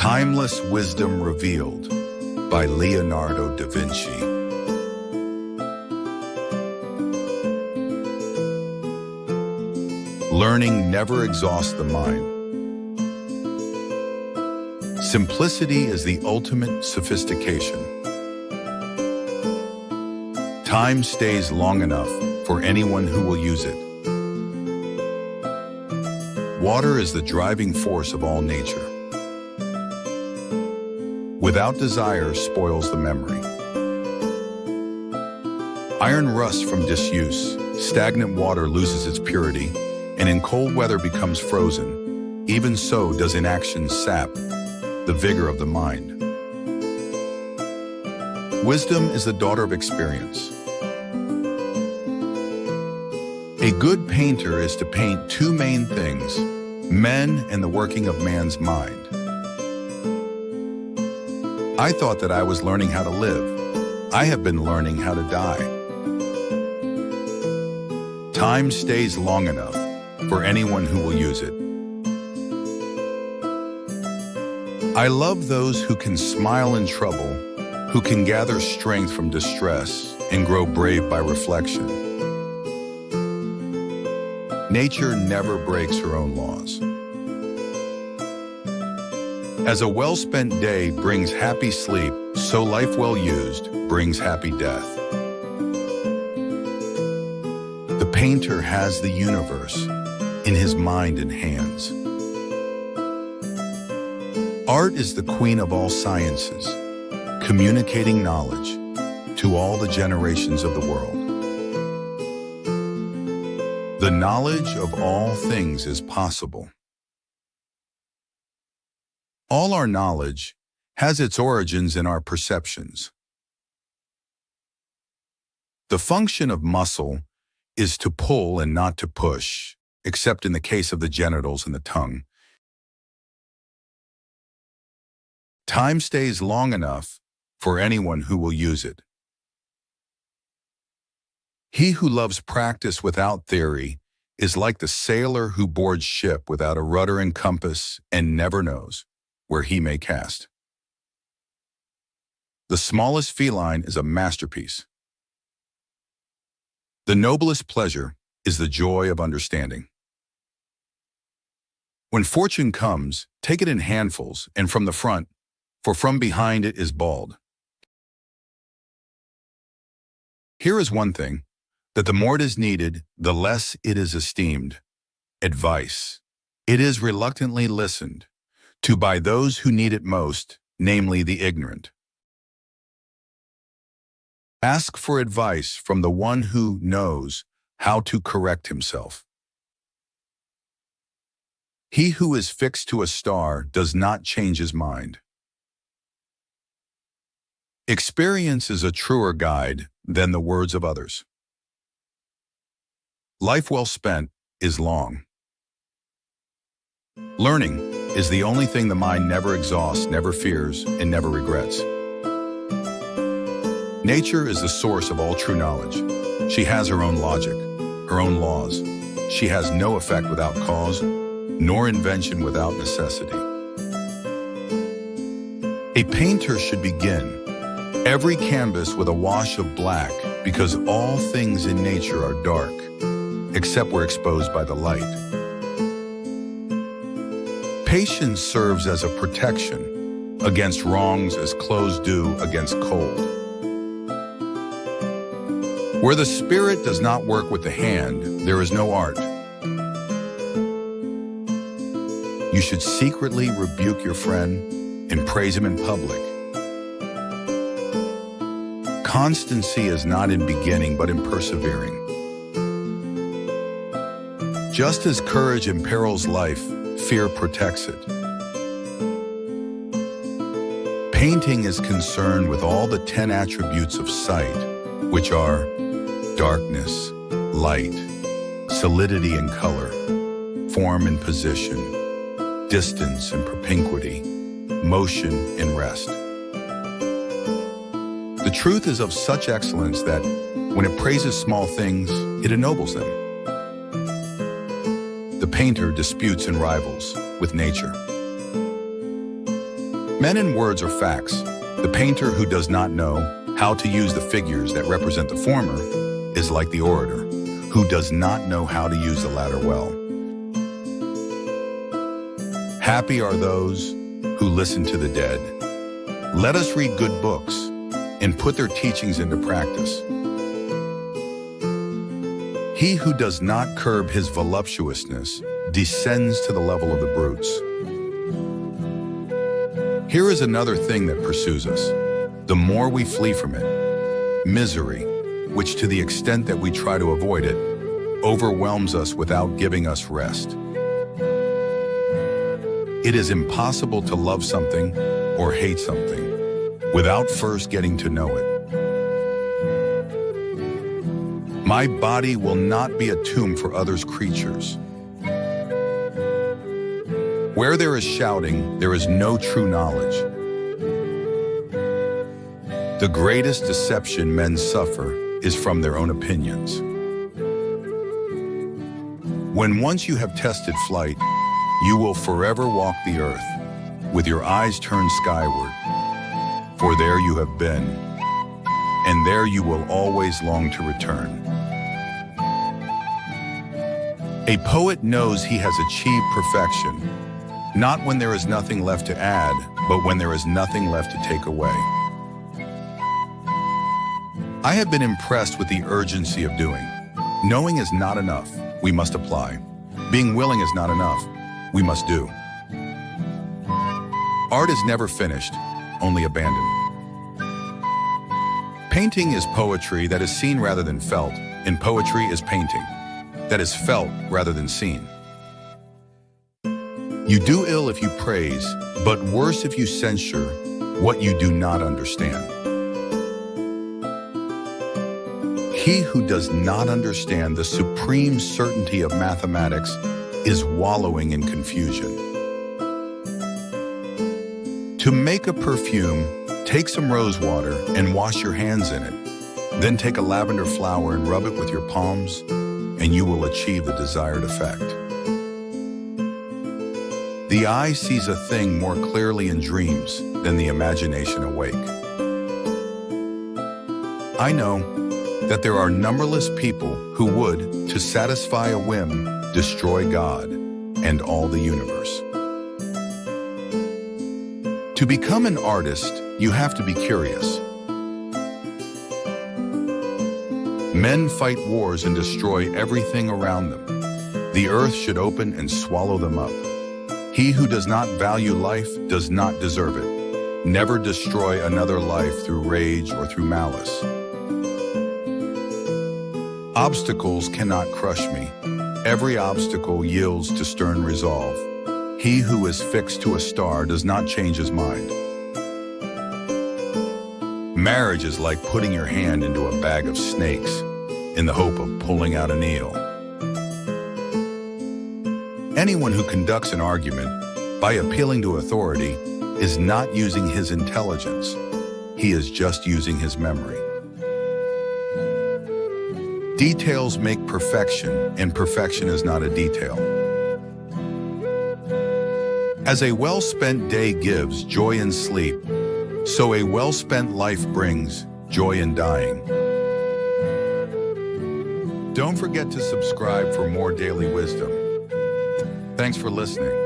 Timeless Wisdom Revealed by Leonardo da Vinci. Learning never exhausts the mind. Simplicity is the ultimate sophistication. Time stays long enough for anyone who will use it. Water is the driving force of all nature. Without desire spoils the memory. Iron rusts from disuse, stagnant water loses its purity, and in cold weather becomes frozen. Even so does inaction sap the vigor of the mind. Wisdom is the daughter of experience. A good painter is to paint two main things, men and the working of man's mind. I thought that I was learning how to live. I have been learning how to die. Time stays long enough for anyone who will use it. I love those who can smile in trouble, who can gather strength from distress and grow brave by reflection. Nature never breaks her own laws. As a well-spent day brings happy sleep, so life well used brings happy death. The painter has the universe in his mind and hands. Art is the queen of all sciences, communicating knowledge to all the generations of the world. The knowledge of all things is possible. All our knowledge has its origins in our perceptions. The function of muscle is to pull and not to push, except in the case of the genitals and the tongue. Time stays long enough for anyone who will use it. He who loves practice without theory is like the sailor who boards ship without a rudder and compass and never knows where he may cast. The smallest feline is a masterpiece. The noblest pleasure is the joy of understanding. When fortune comes, take it in handfuls and from the front, for from behind it is bald. Here is one thing, that the more it is needed, the less it is esteemed. Advice. It is reluctantly listened to by those who need it most, namely the ignorant. Ask for advice from the one who knows how to correct himself. He who is fixed to a star does not change his mind. Experience is a truer guide than the words of others. Life well spent is long. Learning is the only thing the mind never exhausts, never fears, and never regrets. Nature is the source of all true knowledge. She has her own logic, her own laws. She has no effect without cause, nor invention without necessity. A painter should begin every canvas with a wash of black because all things in nature are dark, except where exposed by the light. Patience serves as a protection against wrongs as clothes do against cold. Where the spirit does not work with the hand, there is no art. You should secretly rebuke your friend and praise him in public. Constancy is not in beginning, but in persevering. Just as courage imperils life, fear protects it. Painting is concerned with all the 10 attributes of sight, which are darkness, light, solidity and color, form and position, distance and propinquity, motion and rest. The truth is of such excellence that when it praises small things, it ennobles them. The painter disputes and rivals with nature. Men and words are facts. The painter who does not know how to use the figures that represent the former is like the orator who does not know how to use the latter well. Happy are those who listen to the dead. Let us read good books and put their teachings into practice. He who does not curb his voluptuousness descends to the level of the brutes. Here is another thing that pursues us. The more we flee from it, misery, which to the extent that we try to avoid it, overwhelms us without giving us rest. It is impossible to love something or hate something without first getting to know it. My body will not be a tomb for others' creatures. Where there is shouting, there is no true knowledge. The greatest deception men suffer is from their own opinions. When once you have tested flight, you will forever walk the earth with your eyes turned skyward, for there you have been, and there you will always long to return. A poet knows he has achieved perfection, not when there is nothing left to add, but when there is nothing left to take away. I have been impressed with the urgency of doing. Knowing is not enough, we must apply. Being willing is not enough, we must do. Art is never finished, only abandoned. Painting is poetry that is seen rather than felt, and poetry is painting that is felt rather than seen. You do ill if you praise, but worse if you censure what you do not understand. He who does not understand the supreme certainty of mathematics is wallowing in confusion. To make a perfume, take some rose water and wash your hands in it. Then take a lavender flower and rub it with your palms, and you will achieve the desired effect. The eye sees a thing more clearly in dreams than the imagination awake. I know that there are numberless people who would, to satisfy a whim, destroy God and all the universe. To become an artist, you have to be curious. Men fight wars and destroy everything around them. The earth should open and swallow them up. He who does not value life does not deserve it. Never destroy another life through rage or through malice. Obstacles cannot crush me. Every obstacle yields to stern resolve. He who is fixed to a star does not change his mind. Marriage is like putting your hand into a bag of snakes in the hope of pulling out an eel. Anyone who conducts an argument by appealing to authority is not using his intelligence. He is just using his memory. Details make perfection, and perfection is not a detail. As a well-spent day gives joy in sleep, so a well-spent life brings joy in dying. Don't forget to subscribe for more daily wisdom. Thanks for listening.